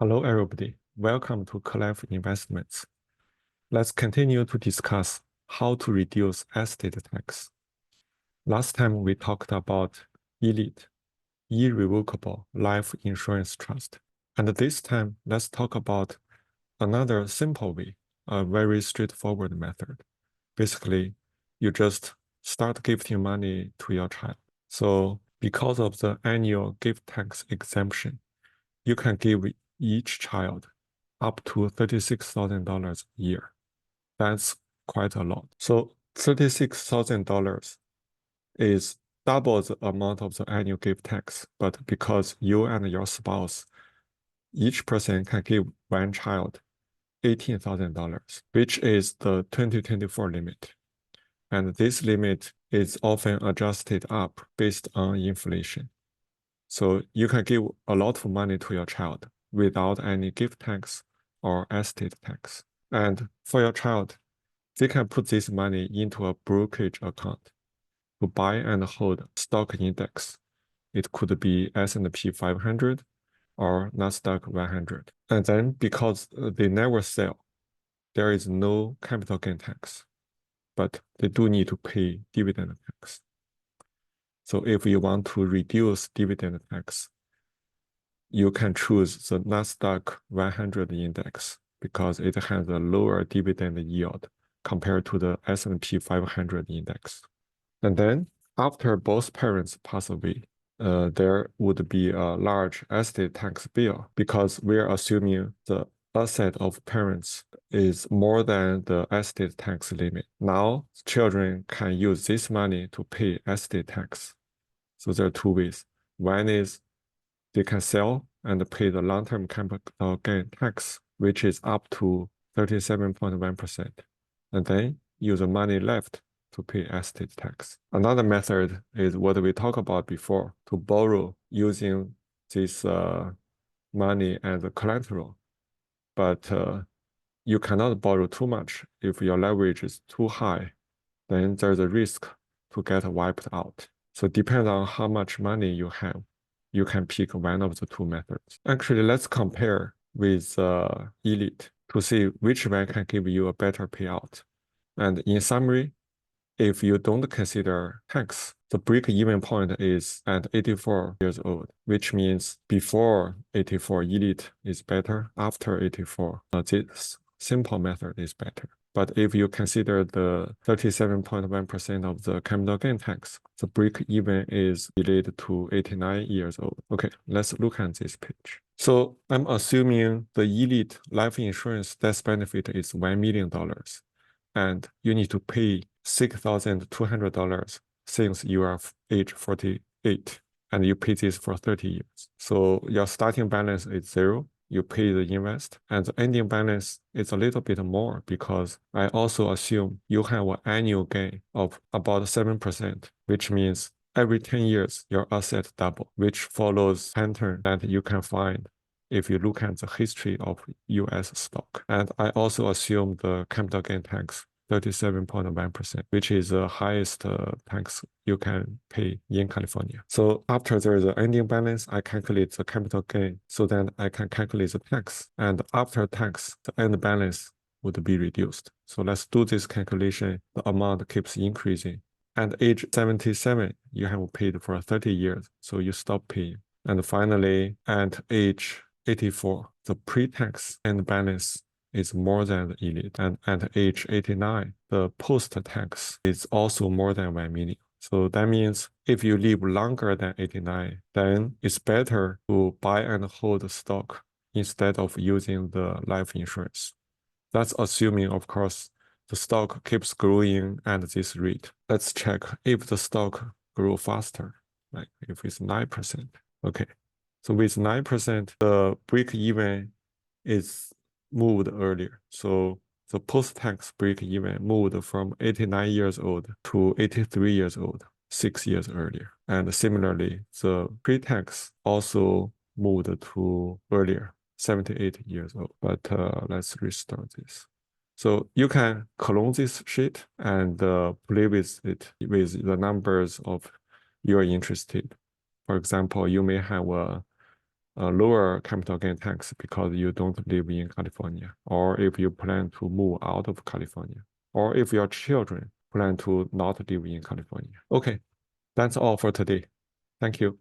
Hello, everybody. Welcome to Clef Investments. Let's continue to discuss how to reduce estate tax. Last time we talked about ILIT, Irrevocable Life Insurance Trust. And this time, let's talk about another simple way, a very straightforward method. Basically, you just start gifting money to your child. So because of the annual gift tax exemption, you can give each child up to $36,000 a year. That's quite a lot. So $36,000 is double the amount of the annual gift tax, but because you and your spouse, each person can give one child $18,000, which is the 2024 limit. And this limit is often adjusted up based on inflation. So you can give a lot of money to your child without any gift tax or estate tax. And for your child, they can put this money into a brokerage account to buy and hold stock index. It could be S&P 500 or NASDAQ 100. And then because they never sell, there is no capital gain tax, but they do need to pay dividend tax. So if you want to reduce dividend tax, you can choose the NASDAQ 100 index because it has a lower dividend yield compared to the S&P 500 index. And then after both parents pass away, there would be a large estate tax bill because we're assuming the asset of parents is more than the estate tax limit. Now, children can use this money to pay estate tax. So there are two ways. One is they can sell and pay the long-term capital gain tax, which is up to 37.1%, and then use the money left to pay estate tax. Another method is what we talked about before, to borrow using this money as a collateral. But you cannot borrow too much. If your leverage is too high, then there's a risk to get wiped out. So depends on how much money you have, you can pick one of the two methods. Actually, let's compare with ELIT to see which one can give you a better payout. And in summary, if you don't consider tax, the break-even point is at 84 years old, which means before 84, ELIT is better. After 84, this simple method is better. But if you consider the 37.1% of the capital gain tax, the break-even is delayed to 89 years old. Okay, let's look at this page. So I'm assuming the ELIT life insurance death benefit is $1 million, and you need to pay $6,200 since you are age 48, and you pay this for 30 years. So your starting balance is zero. You pay the invest, and the ending balance is a little bit more because I also assume you have an annual gain of about 7%, which means every 10 years your asset double, which follows pattern that you can find if you look at the history of US stock. And I also assume the capital gain tax 37.1%, which is the highest tax you can pay in California. So after there is an ending balance, I calculate the capital gain so that I can calculate the tax. And after tax, the end balance would be reduced. So let's do this calculation. The amount keeps increasing. At age 77, you have paid for 30 years, so you stop paying. And finally, at age 84, the pre-tax end balance is more than the ELIT. And at age 89, the post-tax is also more than 1 million. So that means if you live longer than 89, then it's better to buy and hold stock instead of using the life insurance. That's assuming, of course, the stock keeps growing at this rate. Let's check if the stock grows faster, like if it's 9%. Okay, so with 9%, the break-even is moved earlier. So the post-tax break-even moved from 89 years old to 83 years old, 6 years earlier. And similarly, the pre-tax also moved to earlier, 78 years old. But let's restart this. So you can clone this sheet and play with it with the numbers of you're interested. For example, you may have a lower capital gain tax because you don't live in California, or if you plan to move out of California, or if your children plan to not live in California. Okay, that's all for today. Thank you.